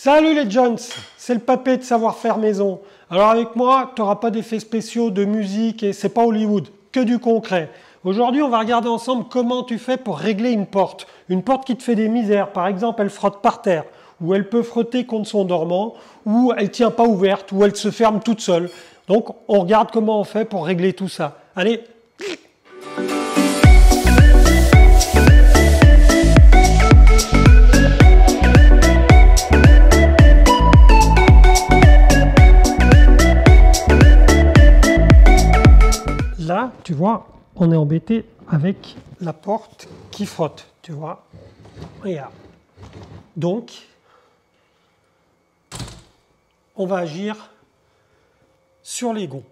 Salut les Jones, c'est le papé de savoir-faire maison. Alors avec moi, tu n'auras pas d'effets spéciaux, de musique et c'est pas Hollywood, que du concret. Aujourd'hui, on va regarder ensemble comment tu fais pour régler une porte. Une porte qui te fait des misères, par exemple, elle frotte par terre, ou elle peut frotter contre son dormant, ou elle ne tient pas ouverte, ou elle se ferme toute seule. Donc, on regarde comment on fait pour régler tout ça. Allez! Là, tu vois, on est embêté avec la porte qui frotte, tu vois. Regarde. Donc, on va agir sur les gonds.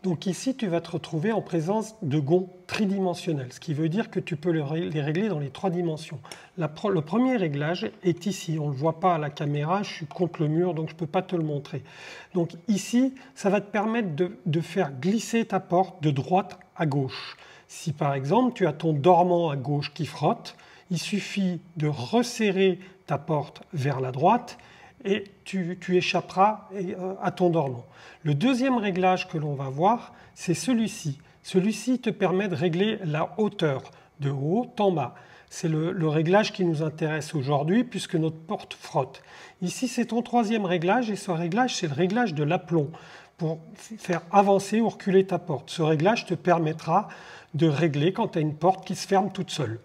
Donc ici, tu vas te retrouver en présence de gonds tridimensionnels, ce qui veut dire que tu peux les régler dans les 3 dimensions. Le premier réglage est ici. On ne le voit pas à la caméra, je suis contre le mur, donc je ne peux pas te le montrer. Donc ici, ça va te permettre de faire glisser ta porte de droite à gauche. Si par exemple, tu as ton dormant à gauche qui frotte, il suffit de resserrer ta porte vers la droite et tu échapperas à ton dormant. Le deuxième réglage que l'on va voir, c'est celui-ci. Celui-ci te permet de régler la hauteur de haut en bas. C'est le réglage qui nous intéresse aujourd'hui puisque notre porte frotte. Ici, c'est ton troisième réglage et ce réglage, c'est le réglage de l'aplomb pour faire avancer ou reculer ta porte. Ce réglage te permettra de régler quand tu as une porte qui se ferme toute seule.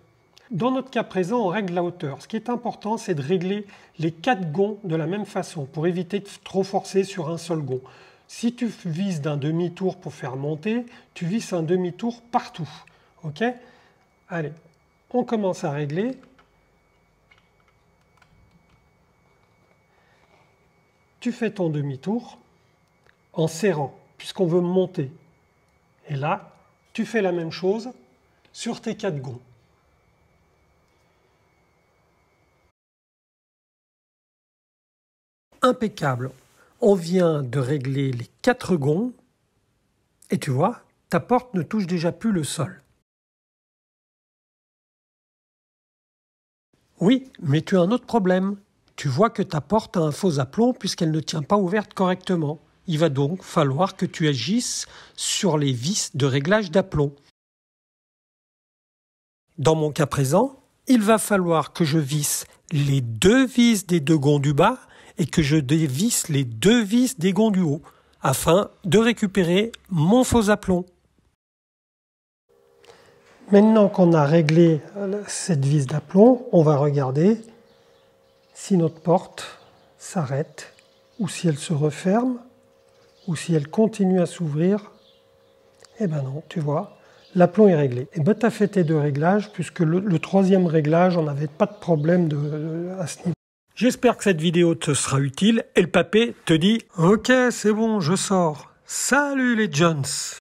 Dans notre cas présent, on règle la hauteur. Ce qui est important, c'est de régler les 4 gonds de la même façon pour éviter de trop forcer sur un seul gond. Si tu vises d'un demi-tour pour faire monter, tu vises un demi-tour partout. Ok? Allez, on commence à régler. Tu fais ton demi-tour en serrant, puisqu'on veut monter. Et là, tu fais la même chose sur tes 4 gonds. Impeccable. On vient de régler les 4 gonds et tu vois, ta porte ne touche déjà plus le sol. Oui, mais tu as un autre problème. Tu vois que ta porte a un faux aplomb puisqu'elle ne tient pas ouverte correctement. Il va donc falloir que tu agisses sur les vis de réglage d'aplomb. Dans mon cas présent, il va falloir que je visse les 2 vis des 2 gonds du bas et que je dévisse les 2 vis des gonds du haut, afin de récupérer mon faux aplomb. Maintenant qu'on a réglé cette vis d'aplomb, on va regarder si notre porte s'arrête, ou si elle se referme, ou si elle continue à s'ouvrir. Eh ben non, tu vois, l'aplomb est réglé. Et ben tu as fait tes 2 réglages, puisque le troisième réglage, on n'avait pas de problème à ce niveau. J'espère que cette vidéo te sera utile et le papé te dit « Ok, c'est bon, je sors. Salut les Jones !»